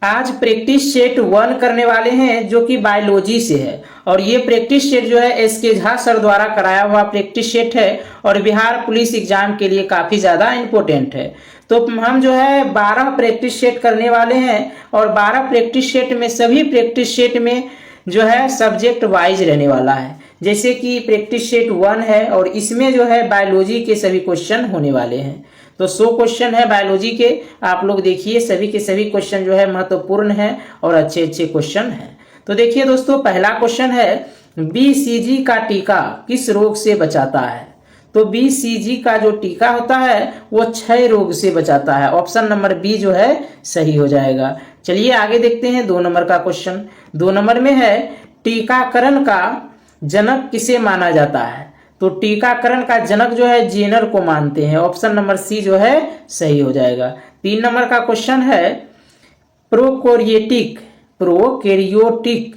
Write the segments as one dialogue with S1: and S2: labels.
S1: आज practice set 1 करने वाले हैं जो कि बायोलॉजी से है। और ये प्रैक्टिस सेट जो है एसके झा सर द्वारा कराया हुआ प्रैक्टिस सेट है और बिहार पुलिस एग्जाम के लिए काफी ज्यादा इंपॉर्टेंट है। तो हम जो है 12 प्रैक्टिस सेट करने वाले हैं और 12 प्रैक्टिस सेट में सभी प्रैक्टिस सेट में जो है सब्जेक्ट वाइज रहने वाला है। जैसे कि प्रैक्टिस सेट 1 है और इसमें जो है बायोलॉजी के सभी क्वेश्चन होने वाले हैं। तो 100 क्वेश्चन है बायोलॉजी के। आप लोग देखिए सभी के सभी क्वेश्चन जो है महत्वपूर्ण है और अच्छे अच्छे क्वेश्चन हैं। तो देखिए दोस्तों, पहला क्वेश्चन है बीसीजी का टीका किस रोग से बचाता है। तो बीसीजी का जो टीका होता है वो क्षय रोग से बचाता है। ऑप्शन नंबर बी जो है सही हो जाएगा। चलिए आगे देखते हैं 2 नंबर का क्वेश्चन। 2 नंबर में है टीकाकरण का जनक किसे माना जाता है। तो टीकाकरण का जनक जो है जेनर को मानते हैं। ऑप्शन नंबर सी जो है सही हो जाएगा। 3 नंबर का क्वेश्चन है प्रोकैरियोटिक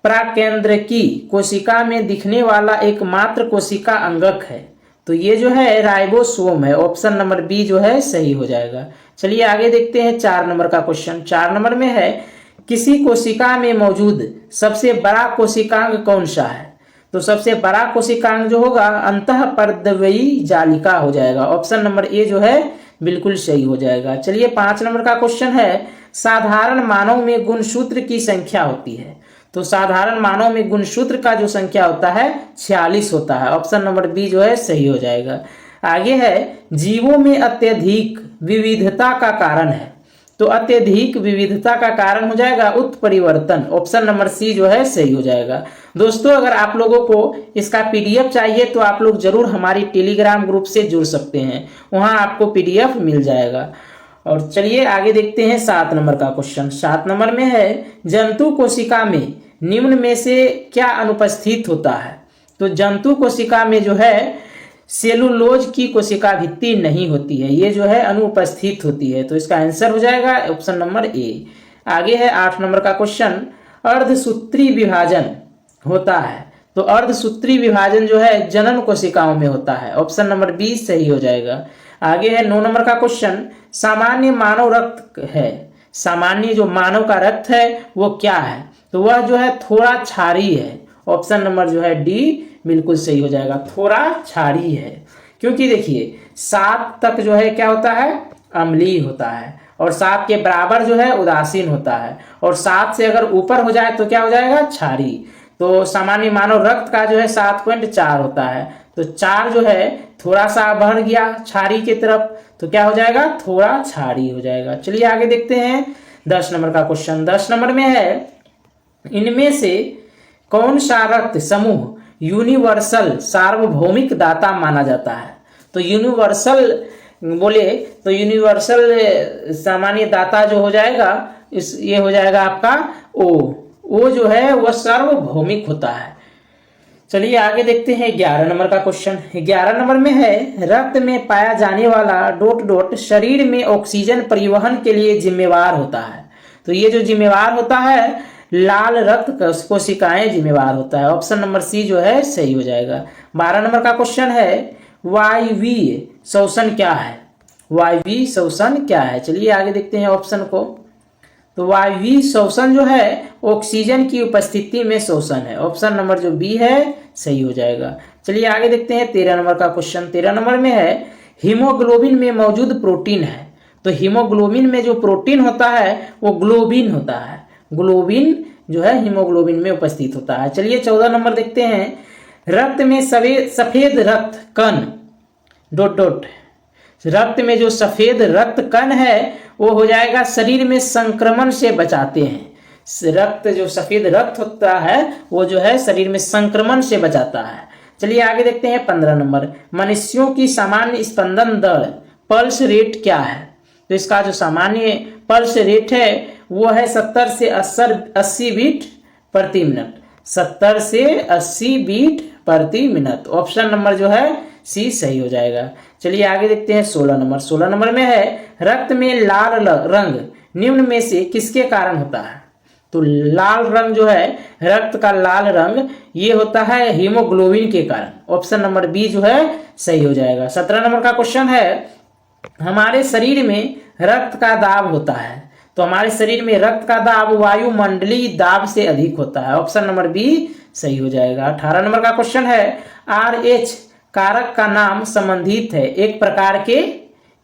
S1: प्राकेंद्र की कोशिका में दिखने वाला एकमात्र कोशिका अंगक है। तो ये जो है राइबोसोम है। ऑप्शन नंबर बी जो है सही हो जाएगा। चलिए आगे देखते हैं 4 नंबर का क्वेश्चन। 4 नंबर में है किसी कोशिका में मौजूद सबसे बड़ा कोशिकांग कौन सा है। तो सबसे बड़ा कोशिकांग जो होगा अंतःपर्दवयी जालिका हो जाएगा। ऑप्शन नंबर ए जो है बिल्कुल सही हो जाएगा। चलिए 5 नंबर का क्वेश्चन है साधारण मानव में गुणसूत्र की संख्या होती है। तो साधारण मानव में गुणसूत्र का जो संख्या होता है 46 होता है। ऑप्शन नंबर बी जो है सही हो जाएगा। आगे है जीवों में अत्यधिक विविधता का कारण है। तो अत्यधिक विविधता का कारण हो जाएगा उत्परिवर्तन। ऑप्शन नंबर सी जो है सही हो जाएगा। दोस्तों, अगर आप लोगों को इसका पीडीएफ चाहिए तो आप लोग जरूर हमारी टेलीग्राम ग्रुप से जुड़ सकते हैं, वहां आपको पीडीएफ मिल जाएगा। और चलिए आगे देखते हैं 7 नंबर का क्वेश्चन। 7 नंबर में है जंतु कोशिका में निम्न में से क्या अनुपस्थित होता है। तो जंतु कोशिका में जो है सेलुलोज की कोशिका भित्ति नहीं होती है, ये जो है अनुपस्थित होती है। तो इसका आंसर हो जाएगा ऑप्शन नंबर ए। आगे है 8 नंबर का क्वेश्चन अर्धसूत्री विभाजन होता है। तो अर्धसूत्री विभाजन जो है जनन कोशिकाओं में होता है। ऑप्शन नंबर बी सही हो जाएगा। आगे है 9 नंबर का क्वेश्चन सामान्य मानव रक्त है। सामान्य जो मानव का रक्त है वो क्या है। तो वह जो है थोड़ा क्षारीय है। ऑप्शन नंबर जो है डी बिल्कुल सही हो जाएगा, थोड़ा क्षारीय है। क्योंकि देखिए 7 तक जो है क्या होता है अम्लीय होता है और 7 के बराबर जो है उदासीन होता है और 7 से अगर ऊपर हो जाए तो क्या हो जाएगा क्षारीय। तो सामान्य मानव रक्त का जो है 7.4 होता है। तो 4 जो है थोड़ा सा बढ़ गया क्षारीय की तरफ, तो क्या हो जाएगा थोड़ा क्षारीय हो जाएगा। चलिए आगे देखते हैं 10 नंबर का क्वेश्चन। 10 नंबर में है इनमें से कौन सा रक्त समूह यूनिवर्सल सार्वभौमिक दाता माना जाता है। तो यूनिवर्सल बोले तो यूनिवर्सल सामान्य दाता जो हो जाएगा ये हो जाएगा आपका ओ जो है वह सार्वभौमिक होता है। चलिए आगे देखते हैं 11 नंबर का क्वेश्चन। 11 नंबर में है रक्त में पाया जाने वाला ... शरीर में ऑक्सीजन परिवहन के लिए जिम्मेवार होता है। तो ये जो जिम्मेवार होता है लाल रक्त कोशिकाएं जिम्मेवार होता है। ऑप्शन नंबर सी जो है सही हो जाएगा। 12 नंबर का क्वेश्चन है वायवीय श्वसन क्या है। वायवीय श्वसन क्या है। चलिए आगे देखते हैं ऑप्शन को। तो वायवीय श्वसन जो है ऑक्सीजन की उपस्थिति में श्वसन है। ऑप्शन नंबर जो बी है सही हो जाएगा। चलिए आगे देखते हैं 13 नंबर का क्वेश्चन। 13 नंबर में है हीमोग्लोबिन में मौजूद प्रोटीन है। तो हीमोग्लोबिन में जो प्रोटीन होता है वो ग्लोबिन होता है। ग्लोबिन जो है हीमोग्लोबिन में उपस्थित होता है। चलिए 14 नंबर देखते हैं रक्त में सफेद रक्त कण ... रक्त में जो सफेद रक्त कण है वो हो जाएगा शरीर में संक्रमण से बचाते हैं। रक्त जो सफेद रक्त होता है वो जो है शरीर में संक्रमण से बचाता है। चलिए आगे देखते हैं 15 नंबर मनुष्यों की सामान्य स्पंदन दर पल्स रेट क्या है। तो इसका जो सामान्य पल्स रेट है वो है 70 से 80 बीट प्रति मिनट। 70 से 80 बीट प्रति मिनट। ऑप्शन नंबर जो है सी सही हो जाएगा। चलिए आगे देखते हैं 16 नंबर। 16 नंबर में है रक्त में लाल रंग निम्न में से किसके कारण होता है। तो लाल रंग जो है रक्त का लाल रंग ये होता है हीमोग्लोबिन के कारण। ऑप्शन नंबर बी जो है सही हो जाएगा। 17 नंबर का क्वेश्चन है हमारे शरीर में रक्त का दाब होता है। तो हमारे शरीर में रक्त का दाब वायुमंडलीय दाब से अधिक होता है। ऑप्शन नंबर बी सही हो जाएगा। 18 नंबर का क्वेश्चन है, RH कारक का नाम संबंधित है एक प्रकार के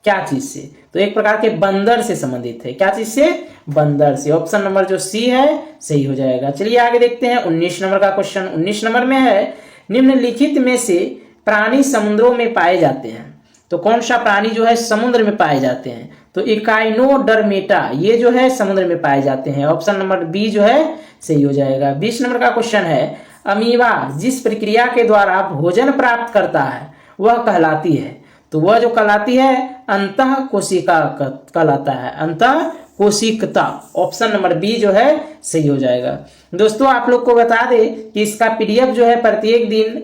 S1: क्या चीज से? तो एक प्रकार के बंदर से संबंधित है। क्या चीज से? बंदर से। ऑप्शन नंबर जो सी है सही हो जाएगा। चलिए आगे देखते हैं 19 नंबर का क्वेश्चन। 19 नंबर में है, निम्नलिखित में से प्राणी समुद्रों में पाए जाते हैं। तो कौन सा प्राणी जो है समुद्र में पाए जाते हैं? तो इकाइनोडर्मेटा ये जो है समुद्र में पाए जाते हैं। ऑप्शन नंबर बी जो है सही हो जाएगा। 20 नंबर का क्वेश्चन है, अमीबा जिस प्रक्रिया के द्वारा भोजन प्राप्त करता है वह कहलाती है। तो वह जो कहलाती है अंतः कोशिका कहलाता है, अंतः कोशिकता। ऑप्शन नंबर बी जो है सही हो जाएगा। दोस्तों आप लोग को बता दे कि इसका PDF जो है प्रत्येक दिन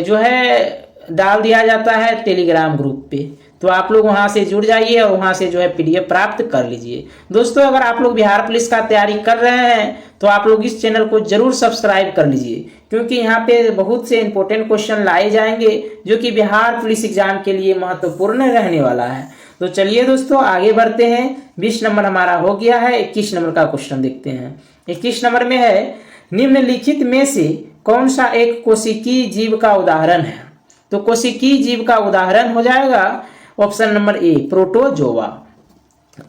S1: जो है डाल दिया जाता है टेलीग्राम ग्रुप पे, तो आप लोग वहां से जुड़ जाइए और वहां से जो है PDF प्राप्त कर लीजिए। दोस्तों अगर आप लोग बिहार पुलिस का तैयारी कर रहे हैं तो आप लोग इस चैनल को जरूर सब्सक्राइब कर लीजिए, क्योंकि यहाँ पे बहुत से इंपॉर्टेंट क्वेश्चन लाए जाएंगे जो कि बिहार पुलिस एग्जाम के लिए महत्वपूर्ण रहने वाला है। तो चलिए दोस्तों आगे बढ़ते हैं। 20 नंबर हमारा हो गया है। 21 नंबर का क्वेश्चन देखते हैं। 21 नंबर में है, निम्नलिखित में से कौन सा एक कोशिकीय जीव का उदाहरण है? तो कोशिकीय जीव का उदाहरण हो जाएगा ऑप्शन नंबर ए प्रोटोजोआ।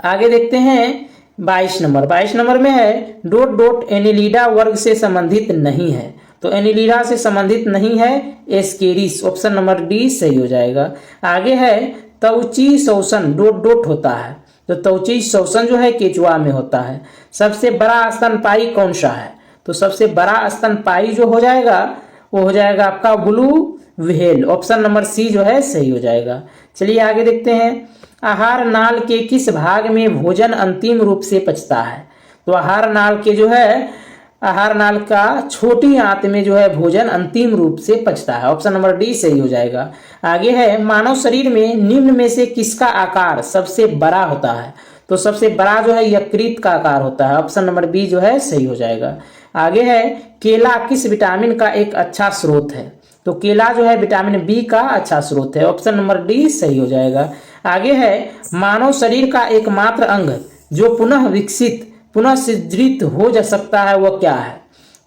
S1: आगे देखते हैं 22 नंबर। 22 नंबर में है, डॉट डॉट एनिलिडा वर्ग से संबंधित नहीं है। तो एनिलिडा से संबंधित नहीं है एस्केरिस। ऑप्शन नंबर डी सही हो जाएगा। आगे है त्वची शोषण डॉट डॉट होता है। तो त्वची शोषण जो है केचुआ में होता है। सबसे बड़ा स्तनपायी कौन सा है? तो सबसे बड़ा स्तनपायी जो हो जाएगा वो हो जाएगा आपका blue whale. Option number C जो है सही हो जाएगा। चलिए आगे देखते हैं, आहार नाल के किस भाग में भोजन अंतिम रूप से पचता है? तो आहार नाल के जो है आहार नाल का छोटी आंत में जो है भोजन अंतिम रूप से पचता है। ऑप्शन नंबर डी सही हो जाएगा। आगे है, मानव शरीर में निम्न में से किसका आकार सबसे बड़ा होता है? तो सबसे बड़ा जो है यकृत का आकार होता है। ऑप्शन नंबर बी जो है सही हो जाएगा। आगे है, केला किस विटामिन का एक अच्छा स्रोत है? तो केला जो है विटामिन बी का अच्छा स्रोत है। ऑप्शन नंबर डी सही हो जाएगा। आगे है, मानव शरीर का एकमात्र अंग जो पुनः विकसित पुनः सृजित हो जा सकता है वह क्या है?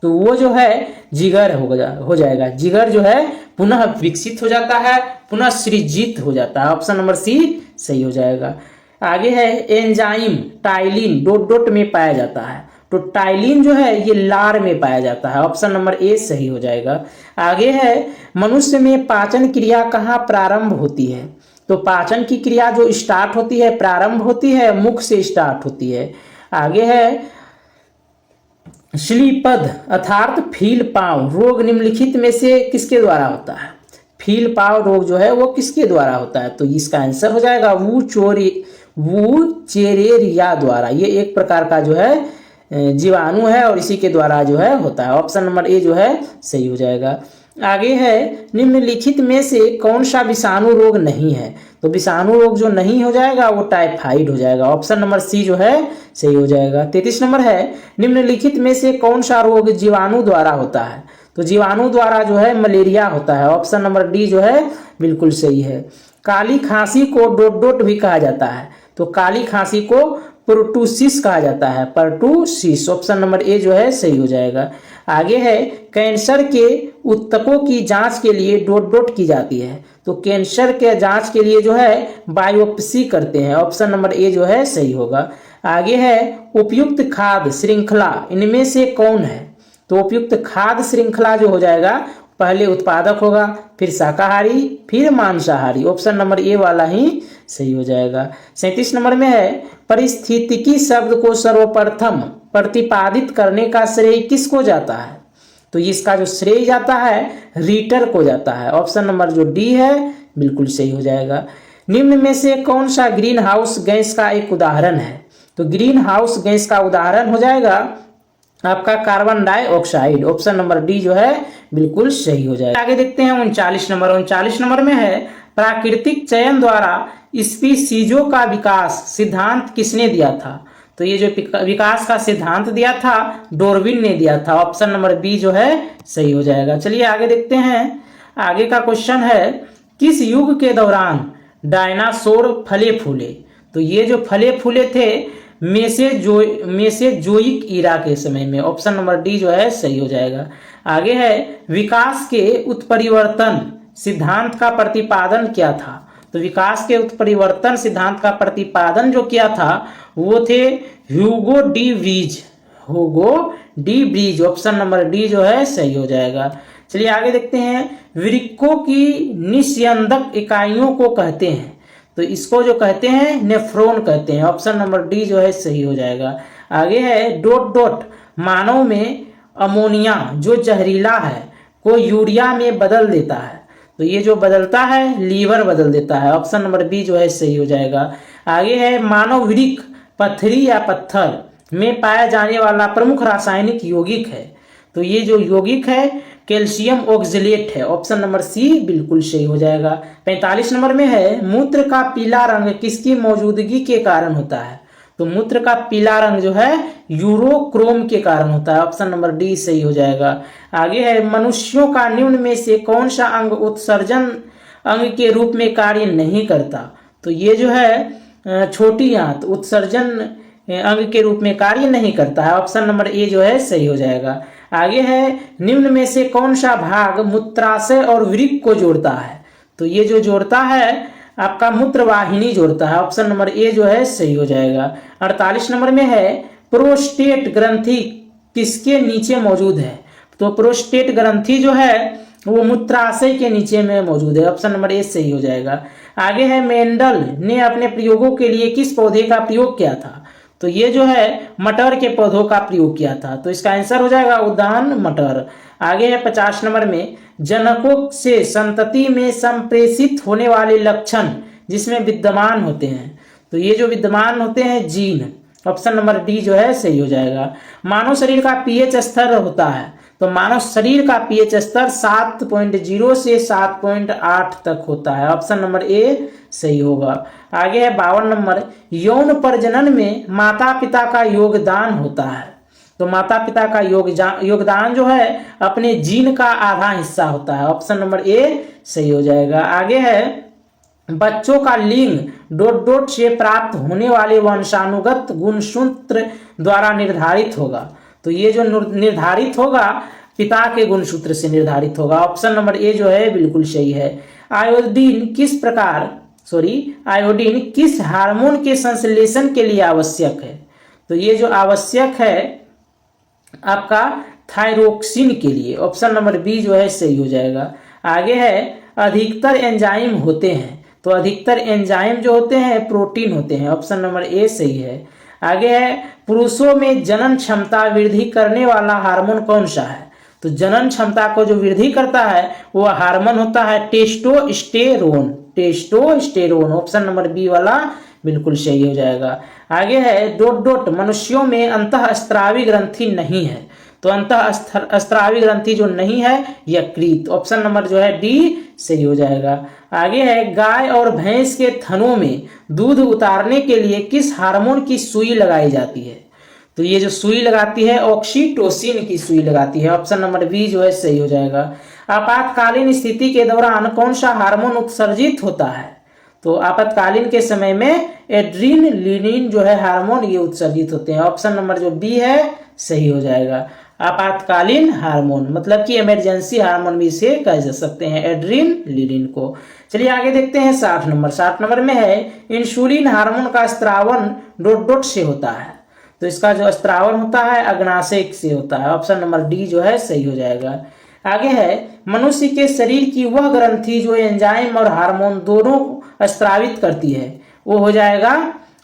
S1: तो वो जो है जिगर हो जाएगा। जिगर जो है पुनः विकसित हो जाता है, पुनः सृजित हो जाता है। ऑप्शन नंबर सी सही हो जाएगा। आगे है, एंजाइम टाइलिन डॉट डॉट में पाया जाता है। तो टाइलिन जो है ये लार में पाया जाता है। ऑप्शन नंबर ए सही हो जाएगा। आगे है, मनुष्य में पाचन क्रिया कहाँ प्रारंभ होती है? तो पाचन की क्रिया जो स्टार्ट होती है प्रारंभ होती है मुख से स्टार्ट होती है। आगे है, श्लीपद अर्थात फील पांव रोग निम्नलिखित में से किसके द्वारा होता है? फील पांव रोग जो है वो किसके द्वारा होता है? तो इसका आंसर हो जाएगा वूचेरेरिया द्वारा। ये एक प्रकार का जो है जीवाणु है और इसी के द्वारा जो है होता है। ऑप्शन नंबर ए जो है सही हो जाएगा। आगे है, निम्नलिखित में से कौन सा विषाणु रोग नहीं है? तो विषाणु रोग जो नहीं हो जाएगा वो टाइफाइड हो जाएगा। ऑप्शन नंबर सी जो है सही हो जाएगा। 33 नंबर है, निम्नलिखित में से कौन सा रोग जीवाणु द्वारा होता है? तो जीवाणु द्वारा जो है मलेरिया होता है। ऑप्शन नंबर डी जो है बिल्कुल सही है। काली खांसी को डॉट डॉट भी कहा जाता है। तो काली खांसी को पर्टूसिस कहा जाता है, पर्टूसिस। ऑप्शन नंबर ए जो है सही हो जाएगा। आगे है, कैंसर के ऊतकों की जांच के लिए डॉट डॉट की जाती है। तो कैंसर के जांच के लिए जो है बायोप्सी करते हैं। ऑप्शन नंबर ए जो है सही होगा। आगे है, उपयुक्त खाद्य श्रृंखला इनमें से कौन है? तो उपयुक्त खाद्य श्रृंखला जो हो जाएगा पहले उत्पादक होगा, फिर शाकाहारी, फिर मांसाहारी। ऑप्शन नंबर ए वाला ही सही हो जाएगा। 37 नंबर में है, परिस्थितिकी शब्द को सर्वप्रथम प्रतिपादित करने का श्रेय किसको जाता है? तो इसका जो श्रेय जाता है रीटर को जाता है। ऑप्शन नंबर जो डी है बिल्कुल सही हो जाएगा। निम्न में से कौन सा ग्रीन हाउस गैस का एक उदाहरण है? तो ग्रीन हाउस गैस का उदाहरण हो जाएगा आपका carbon dioxide. Option number D जो है बिल्कुल सही हो जाएगा। आगे देखते हैं 39 नंबर। 39 नंबर में है, प्राकृतिक चयन द्वारा स्पीसीजों का विकास सिद्धांत किसने दिया था? तो ये जो विकास का सिद्धांत दिया था डार्विन ने दिया था। ऑप्शन नंबर बी जो है सही हो जाएगा। चलिए आगे देखते हैं। आगे का क्वेश्चन है, किस युग के दौरान डायनासोर फले फूले? तो ये जो फले फूले थे मेसेजोइक ईरा के समय में। ऑप्शन नंबर डी जो है सही हो जाएगा। आगे है विकास के उत्परिवर्तन सिद्धांत का प्रतिपादन क्या था। तो विकास के उत्परिवर्तन सिद्धांत का प्रतिपादन जो किया था वो थे Hugo de Vries. Option number D जो है सही हो जाएगा। चलिए आगे देखते हैं वृक्कों की निस्यंदक इकाइयों को कहते हैं। तो इसको जो कहते हैं नेफ्रॉन कहते हैं। ऑप्शन नंबर डी जो है सही हो जाएगा। आगे है ... मानव में अमोनिया जो जहरीला है को यूरिया में बदल देता है। तो ये जो बदलता है लीवर बदल देता है। ऑप्शन नंबर बी जो है सही हो जाएगा। आगे है मानव वृक्क पथरी या पत्थर में पाया जाने वाला प्रमुख रासायनिक यौगिक है। तो ये जो यौगिक है कैल्शियम ऑक्जेलेट है। ऑप्शन नंबर सी बिल्कुल सही हो जाएगा। 45 नंबर में है मूत्र का पीला रंग किसकी मौजूदगी के कारण होता है। तो मूत्र का पीला रंग जो है यूरोक्रोम के कारण होता है। ऑप्शन नंबर डी सही हो जाएगा। आगे है मनुष्यों का निम्न में से कौन सा अंग उत्सर्जन अंग के रूप में कार्य नहीं करता। तो ये जो है छोटी आंत उत्सर्जन अंग के रूप में कार्य नहीं करता है। ऑप्शन नंबर ए जो है सही हो जाएगा। आगे है निम्न में से कौन सा भाग मूत्राशय और वृक्क को जोड़ता है। तो ये जो जोड़ता है आपका मूत्रवाहिनी जोड़ता है। ऑप्शन नंबर ए जो है सही हो जाएगा। 48 नंबर में है प्रोस्टेट ग्रंथि किसके नीचे मौजूद है। तो प्रोस्टेट ग्रंथि जो है वो मूत्राशय के नीचे में मौजूद है। ऑप्शन नंबर ए सही हो जाएगा। आगे है मेंडल ने अपने प्रयोगों के लिए किस पौधे का प्रयोग किया था। तो ये जो है मटर के पौधों का प्रयोग किया था। तो इसका आंसर हो जाएगा उद्यान मटर। आगे है 50 नंबर में जनकों से संतति में संप्रेषित होने वाले लक्षण जिसमें विद्यमान होते हैं। तो ये जो विद्यमान होते हैं जीन। ऑप्शन नंबर डी जो है सही हो जाएगा। मानव शरीर का पीएच स्तर होता है। तो मानव शरीर का पीएच स्तर 7.0 से 7.8 तक होता है। ऑप्शन नंबर ए सही होगा। आगे है 52 नंबर यौन प्रजनन में माता पिता का योगदान होता है। तो माता पिता का योगदान जो है अपने जीन का आधा हिस्सा होता है। ऑप्शन नंबर ए सही हो जाएगा। आगे है बच्चों का लिंग ... से प्राप्त होने वाले वंशानुगत गुणसूत्र द्वारा निर्धारित होगा। तो ये जो निर्धारित होगा पिता के गुणसूत्र से निर्धारित होगा। ऑप्शन नंबर ए जो है बिल्कुल सही है। आयोडीन किस हार्मोन के संश्लेषण के लिए आवश्यक है। तो ये जो आवश्यक है आपका थायरोक्सिन के लिए। ऑप्शन नंबर बी जो है सही हो जाएगा। आगे है अधिकतर एंजाइम होते हैं। तो अधिकतर एंजाइम जो होते हैं प्रोटीन होते हैं। ऑप्शन नंबर ए सही है। आगे है पुरुषों में जनन क्षमता वृद्धि करने वाला हार्मोन कौन सा है। तो जनन क्षमता को जो वृद्धि करता है वो हार्मोन होता है टेस्टोस्टेरोन। ऑप्शन नंबर बी वाला बिल्कुल सही हो जाएगा। आगे है ... मनुष्यों में अंतःस्त्रावी ग्रंथि नहीं है। तो अंतःस्त्रावी ग्रंथि जो नहीं है यकृत। ऑप्शन नंबर जो है डी सही हो जाएगा। आगे है गाय और भैंस के थनों में दूध उतारने के लिए किस हार्मोन की सुई लगाई जाती है। तो ये जो सुई लगाती है ऑक्सीटोसिन की सुई लगाती है। ऑप्शन नंबर बी जो है सही हो जाएगा। आपातकालीन स्थिति के दौरान कौन सा हार्मोन उत्सर्जित होता है। तो आपातकालीन के समय में एड्रेनलिन जो है हार्मोन ये उत्सर्जित होते हैं। ऑप्शन नंबर जो बी है सही हो जाएगा। आपातकालीन हार्मोन मतलब कि इमरजेंसी हार्मोन भी इसे कह जा सकते हैं एड्रेनलिन को। चलिए आगे देखते हैं 60 नंबर में है इंसुलिन हार्मोन का स्त्रावन ... से होता है। तो इसका जो स्त्रावन होता है अग्नाशय से होता है। ऑप्शन नंबर डी जो है सही हो जाएगा। आगे है मनुष्य के शरीर की वह ग्रंथि जो एंजाइम और हार्मोन दोनों स्त्रावित करती है वो हो जाएगा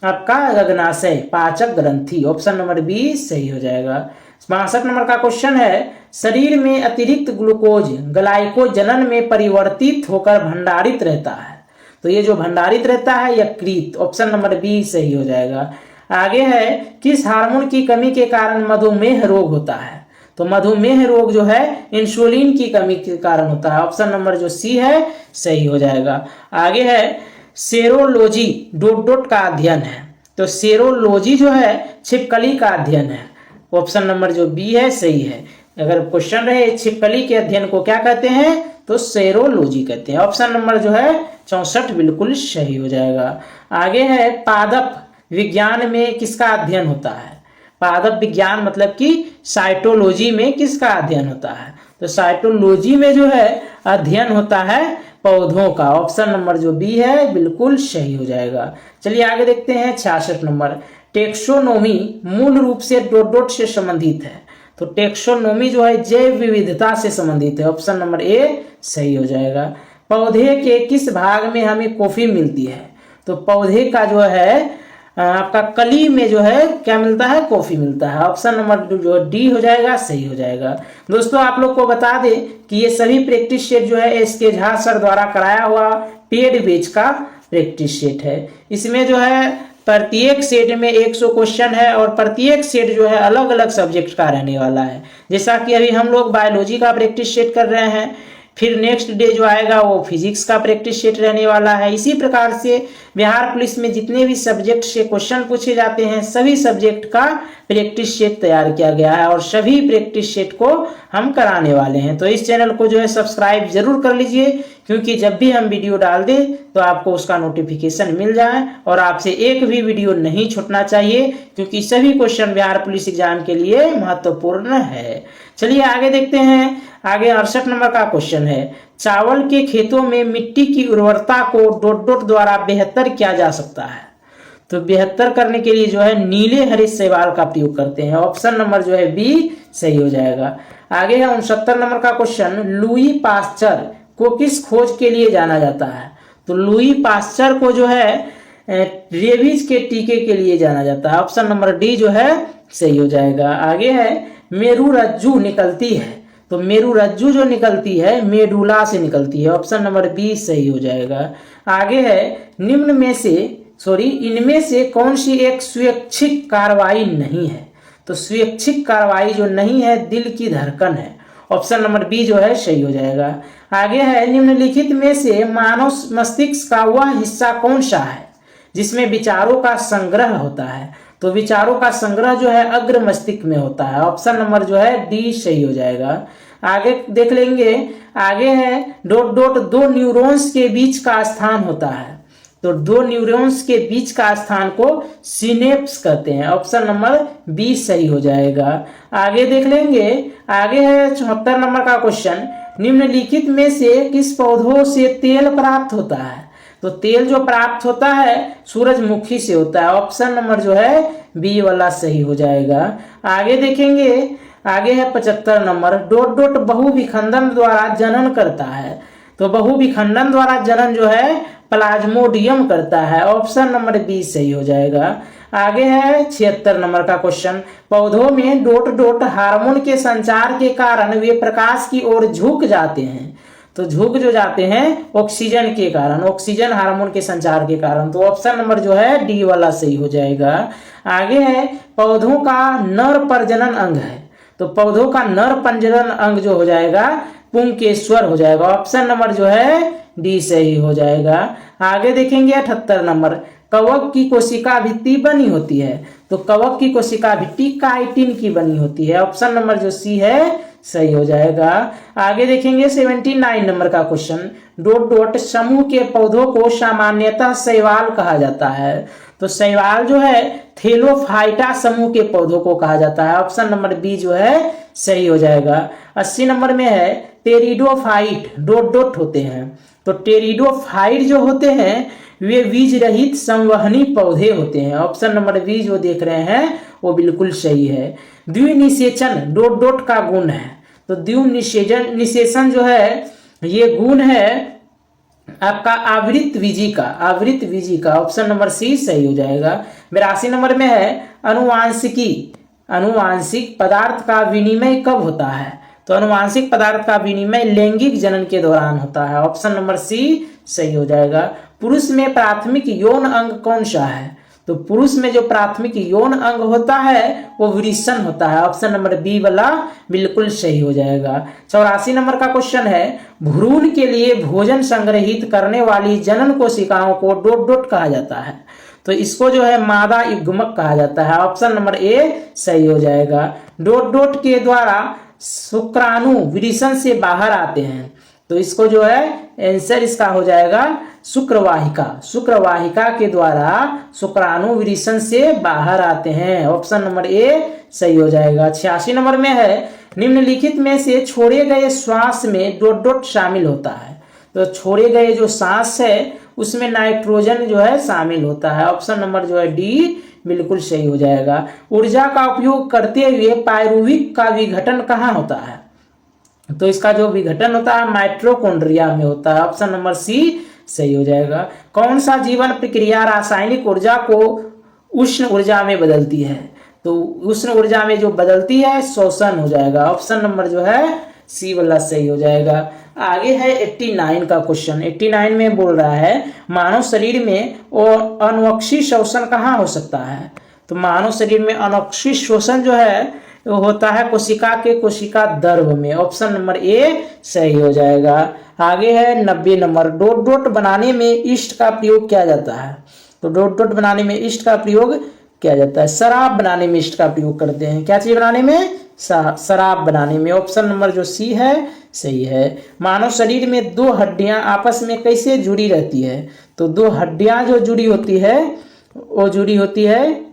S1: आपका अग्नाशय पाचक ग्रंथि। ऑप्शन नंबर बी सही हो जाएगा। 62 नंबर का क्वेश्चन है शरीर में अतिरिक्त ग्लूकोज ग्लाइकोजन में परिवर्तित होकर भंडारित रहता है। तो ये जो भंडारित रहता है यकृत। ऑप्शन नंबर बी सही हो जाएगा। आगे है किस हार्मोन की कमी के कारण मधुमेह रोग होता है। तो मधुमेह रोग जो है इंसुलिन की कमी के कारण होता है। ऑप्शन नंबर जो सी है सही हो जाएगा। आगे है सेरोलॉजी ... का अध्ययन है। तो सेरोलॉजी जो है छिपकली का अध्ययन है। ऑप्शन नंबर जो बी है सही है। अगर क्वेश्चन रहे छिपकली के अध्ययन को क्या कहते हैं तो सेरोलॉजी कहते हैं। ऑप्शन नंबर जो है 64 बिल्कुल सही हो जाएगा। आगे है पादप विज्ञान में किसका अध्ययन होता है? पादप विज्ञान मतलब कि साइटोलॉजी में किसका अध्ययन होता है? तो साइटोलॉजी में जो है अध्ययन होता है पौधों का। ऑप्शन नंबर जो बी है बिल्कुल सही हो जाएगा। चलिए आगे देखते हैं 66 नंबर। टेक्सोनोमी मूल रूप से डॉट डॉट से संबंधित है। तो टेक्सोनोमी जो है जैव विविधता से संबंधित है। ऑप्शन नंबर ए सही हो जाएगा। पौधे के किस भाग में हमें कॉफी मिलती है? तो पौधे का जो है आपका कली में जो है क्या मिलता है? कॉफी मिलता है। ऑप्शन नंबर जो डी हो जाएगा सही हो जाएगा। दोस्तों आप लोग को बता दें कि ये सभी प्रैक्टिस सेट जो है एसके झा सर द्वारा कराया हुआ पेड बैच का प्रैक्टिस सेट है। इसमें जो है प्रत्येक सेट में 100 क्वेश्चन है और प्रत्येक सेट जो है अलग अलग सब्जेक्ट का रहने वाला है। जैसा कि अभी हम लोग बायोलॉजी का प्रैक्टिस सेट कर रहे हैं, फिर नेक्स्ट डे जो आएगा वो फिजिक्स का प्रैक्टिस सेट रहने वाला है। इसी प्रकार से बिहार पुलिस में जितने भी सब्जेक्ट से क्वेश्चन पूछे जाते हैं सभी सब्जेक्ट का प्रैक्टिस सेट तैयार किया गया है और सभी प्रैक्टिस सेट को हम कराने वाले हैं। तो इस चैनल को जो है सब्सक्राइब जरूर कर लीजिए, क्योंकि जब भी हम वीडियो डाल दें तो आपको उसका नोटिफिकेशन मिल जाए और आपसे एक भी वीडियो नहीं छूटना चाहिए, क्योंकि सभी क्वेश्चन बिहार पुलिस एग्जाम के लिए महत्वपूर्ण है। चलिए आगे देखते हैं। आगे 68 नंबर का क्वेश्चन है, चावल के खेतों में मिट्टी की उर्वरता को डॉट डॉट द्वारा बेहतर किया जा सकता है। तो बेहतर करने के लिए जो है नीले हरे शैवाल का प्रयोग करते हैं। ऑप्शन नंबर जो है बी सही हो जाएगा। आगे है 69 नंबर का क्वेश्चन, लुई पास्चर को किस खोज के लिए जाना जाता है? तो लुई पास्चर को जो है रेबीज के टीके के लिए जाना जाता है। ऑप्शन नंबर डी जो है सही हो जाएगा। आगे है मेरुरज्जु निकलती है। तो मेरुरज्जु जो निकलती है मेडुला से निकलती है। ऑप्शन नंबर बी सही हो जाएगा। आगे है इनमें से कौन सी एक स्वैच्छिक कार्रवाई नहीं है? तो स्वैच्छिक कार्रवाई जो नहीं है दिल की धड़कन है। ऑप्शन नंबर बी जो है सही हो जाएगा। आगे है निम्नलिखित में से मानव मस्तिष्क का वह हिस्सा कौन सा है जिसमें विचारों का संग्रह होता है? तो विचारों का संग्रह जो है अग्र मस्तिष्क में होता है। ऑप्शन नंबर जो है डी सही हो जाएगा। आगे देख लेंगे। आगे है डॉट डॉट दो न्यूरॉन्स के बीच का स्थान होता है। तो दो न्यूरॉन्स के बीच का स्थान को सिनेप्स कहते हैं। ऑप्शन नंबर बी सही हो जाएगा। आगे देख लेंगे। आगे है 74 नंबर का क्वेश्चन, निम्नलिखित में से किस पौधों से तेल प्राप्त होता है? तो तेल जो प्राप्त होता है सूरजमुखी से होता है। ऑप्शन नंबर जो है बी वाला सही हो जाएगा। आगे देखेंगे। आगे है 75 नंबर, डॉट डॉट बहुविखंडन द्वारा जनन करता है। तो बहुविखंडन द्वारा जनन जो है प्लाज्मोडियम करता है। ऑप्शन नंबर बी सही हो जाएगा। आगे है 76 नंबर का क्वेश्चन, पौधों में डॉट डॉट हार्मोन के संचार के कारण वे प्रकाश की ओर झुक जाते हैं। तो झुक जो जाते हैं ऑक्सीजन के कारण, ऑक्सीजन हार्मोन के संचार के कारण। तो ऑप्शन नंबर जो है डी वाला सही हो जाएगा। आगे है पौधों का नर प्रजनन अंग है। तो पौधों का नर प्रजनन अंग जो हो जाएगा पुंकेश्वर हो जाएगा। ऑप्शन नंबर जो है डी सही हो जाएगा। आगे देखेंगे 78 नंबर, कवक की कोशिका भित्ति बनी होती है। तो कवक की कोशिका भित्ति काइटिन की बनी होती है। ऑप्शन नंबर जो सी है सही हो जाएगा। आगे देखेंगे 79 नंबर का क्वेश्चन, डॉट डॉट समूह के पौधों को सामान्यतः शैवाल कहा जाता है। तो शैवाल जो है थेलोफाइटा समूह के पौधों को कहा जाता है। ऑप्शन नंबर बी जो है सही हो जाएगा। 80 नंबर में है टेरिडोफाइट डॉट डॉट होते हैं। तो टेरिडोफाइट जो होते हैं वे बीज रहित संवहनी पौधे होते हैं। ऑप्शन नंबर बी जो देख रहे हैं वो बिल्कुल सही है। द्विनिषेचन डॉट डॉट का गुण है। तो द्विनिषेचन जो है ये गुण है आपका आवृत बीजी का। ऑप्शन नंबर सी सही हो जाएगा। 82 नंबर में है अनुवांशिक पदार्थ का विनिमय कब होता है? तो अनुवांशिक पदार्थ का विनिमय लैंगिक जनन के दौरान होता है। ऑप्शन नंबर सी सही हो जाएगा। पुरुष में प्राथमिक यौन अंग कौन सा है? तो पुरुष में जो प्राथमिक यौन अंग होता है वो वृषण होता है। ऑप्शन नंबर बी वाला बिल्कुल सही हो जाएगा। 84 नंबर का क्वेश्चन है, भ्रूण के लिए भोजन संग्रहित करने वाली जनन कोशिकाओं को डॉट डॉट कहा जाता है। तो इसको जो है मादा युग्मक कहा जाता है। ऑप्शन नंबर ए सही हो जाएगा। डॉट डॉट के द्वारा शुक्राणु वृषण से बाहर आते हैं। तो इसको जो है आंसर इसका हो जाएगा शुक्रवाहिका। शुक्रवाहिका के द्वारा शुक्राणु विरेचन से बाहर आते हैं। ऑप्शन नंबर ए सही हो जाएगा। 86 नंबर में है निम्नलिखित में से छोड़े गए श्वास में डॉट डॉट शामिल होता है। तो छोड़े गए जो सांस है उसमें नाइट्रोजन जो है शामिल होता है। ऑप्शन नंबर जो है डी बिल्कुल सही हो जाएगा। ऊर्जा का उपयोग करते हुए पायरुविक का विघटन कहाँ होता है? तो इसका जो विघटन होता है माइटोकॉन्ड्रिया में होता है। ऑप्शन नंबर सी सही हो जाएगा। कौन सा जीवन प्रक्रिया रासायनिक ऊर्जा को उष्ण ऊर्जा में बदलती है? तो उष्ण ऊर्जा में जो बदलती है श्वसन हो जाएगा। ऑप्शन नंबर जो है सी वाला सही हो जाएगा। आगे है 89 का क्वेश्चन। 89 में बोल रहा है मानव शरीर में अनवक्षी श्वसन कहाँ हो सकता है? तो मानव शरीर में अनवक्षी श्वसन जो है वो होता है कोशिका के कोशिका द्रव में। ऑप्शन नंबर ए सही हो जाएगा। आगे है 90 नंबर। डॉट डॉट बनाने में ईस्ट का प्रयोग किया जाता है। तो डॉट डॉट बनाने में ईस्ट का प्रयोग किया जाता है। शराब बनाने में ईस्ट का प्रयोग करते हैं। क्या चीज बनाने में? शराब बनाने में। ऑप्शन नंबर जो सी है सही है। मानव शरीर में दो हड्डियां आपस में कैसे जुड़ी रहती है? तो दो हड्डियां जो जुड़ी होती है वो जुड़ी होती है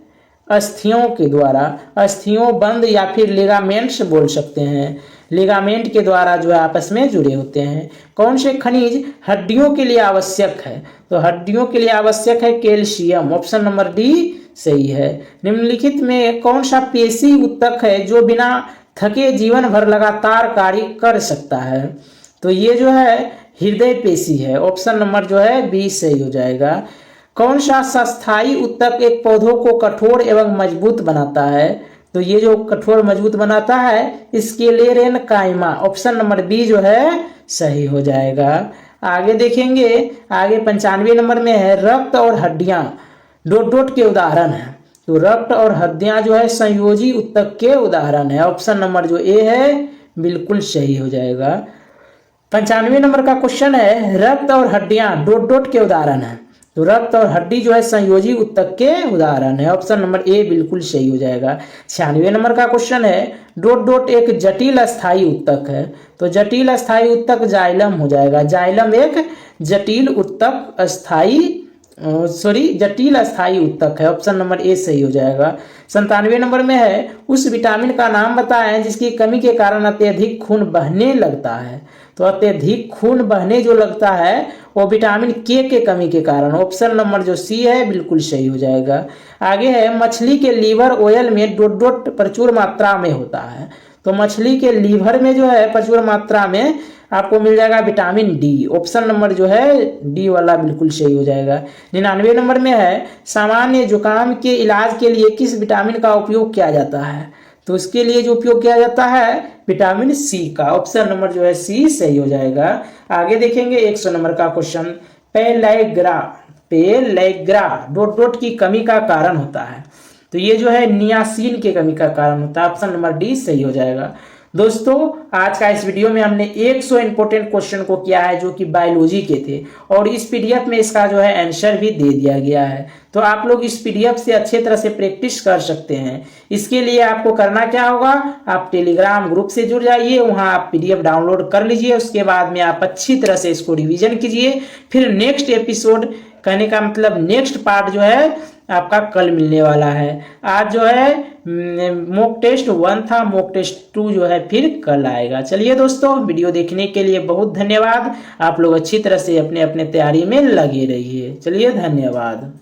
S1: अस्थियों के द्वारा। अस्थियों बंद या फिर लिगामेंट्स बोल सकते हैं। लिगामेंट के द्वारा जो है आपस में जुड़े होते हैं। कौन से खनिज हड्डियों के लिए आवश्यक है? तो हड्डियों के लिए आवश्यक है कैल्शियम। ऑप्शन नंबर डी सही है। निम्नलिखित में कौन सा पेशी ऊतक है जो बिना थके जीवन भर लगातार कार्य कर सकता है? तो ये जो है हृदय पेशी है। ऑप्शन नंबर जो है बी सही हो जाएगा। कौन सा स्थायी ऊतक एक पौधों को कठोर एवं मजबूत बनाता है? तो ये जो कठोर मजबूत बनाता है स्क्लेरेनकाइमा। ऑप्शन नंबर बी जो है सही हो जाएगा। आगे देखेंगे, आगे 95 नंबर में है रक्त और हड्डियां डॉट डॉट के उदाहरण है। तो रक्त और हड्डियां जो है संयोजी ऊतक के उदाहरण है। ऑप्शन नंबर जो ए है बिल्कुल सही हो जाएगा। 95 नंबर का क्वेश्चन है रक्त और हड्डियां डॉट डॉट के उदाहरण है। तो रक्त और हड्डी जो है संयोजी ऊतक के उदाहरण है। ऑप्शन नंबर ए बिल्कुल सही हो जाएगा। 96 नंबर का क्वेश्चन है डॉट डॉट एक जटिल अस्थायी ऊतक है। तो जटिल अस्थायी ऊतक जाइलम हो जाएगा। जाइलम एक जटिल ऊतक जटिल अस्थायी ऊतक है। ऑप्शन नंबर ए सही हो जाएगा। 97 नंबर में है उस विटामिन का नाम बताएं जिसकी कमी के कारण अत्यधिक खून बहने लगता है। तो अत्यधिक खून बहने जो लगता है वो विटामिन के कमी के कारण। ऑप्शन नंबर जो सी है बिल्कुल सही हो जाएगा। आगे है मछली के लीवर ऑयल में डॉट डॉट प्रचुर मात्रा में होता है। तो मछली के लीवर में जो है प्रचुर मात्रा में आपको मिल जाएगा विटामिन डी। ऑप्शन नंबर जो है डी वाला बिल्कुल सही हो जाएगा। 99 नंबर में है सामान्य जुकाम के इलाज के लिए किस विटामिन का उपयोग किया जाता है? तो इसके लिए जो उपयोग किया जाता है विटामिन सी का। ऑप्शन नंबर जो है सी सही हो जाएगा। आगे देखेंगे 100 नंबर का क्वेश्चन। पेलैग्रा डॉट डॉट की कमी का कारण होता है। तो ये जो है नियासिन की कमी का कारण होता है। ऑप्शन नंबर डी सही हो जाएगा। दोस्तों आज का इस वीडियो में हमने 100 इंपोर्टेंट क्वेश्चन को किया है जो कि बायोलॉजी के थे और इस पीडीएफ में इसका जो है आंसर भी दे दिया गया है। तो आप लोग इस पीडीएफ से अच्छे तरह से प्रैक्टिस कर सकते हैं। इसके लिए आपको करना क्या होगा, आप टेलीग्राम ग्रुप से जुड़ जाइए, वहां आप पीडीएफ डाउनलोड कर लीजिए। उसके बाद में आप अच्छी तरह से इसको रिविजन कीजिए। फिर नेक्स्ट एपिसोड कहने का मतलब नेक्स्ट पार्ट जो है आपका कल मिलने वाला है। आज जो है मॉक टेस्ट 1 था, मॉक टेस्ट 2 जो है फिर कल आएगा। चलिए दोस्तों वीडियो देखने के लिए बहुत धन्यवाद। आप लोग अच्छी तरह से अपने अपने तैयारी में लगे रहिए। चलिए धन्यवाद।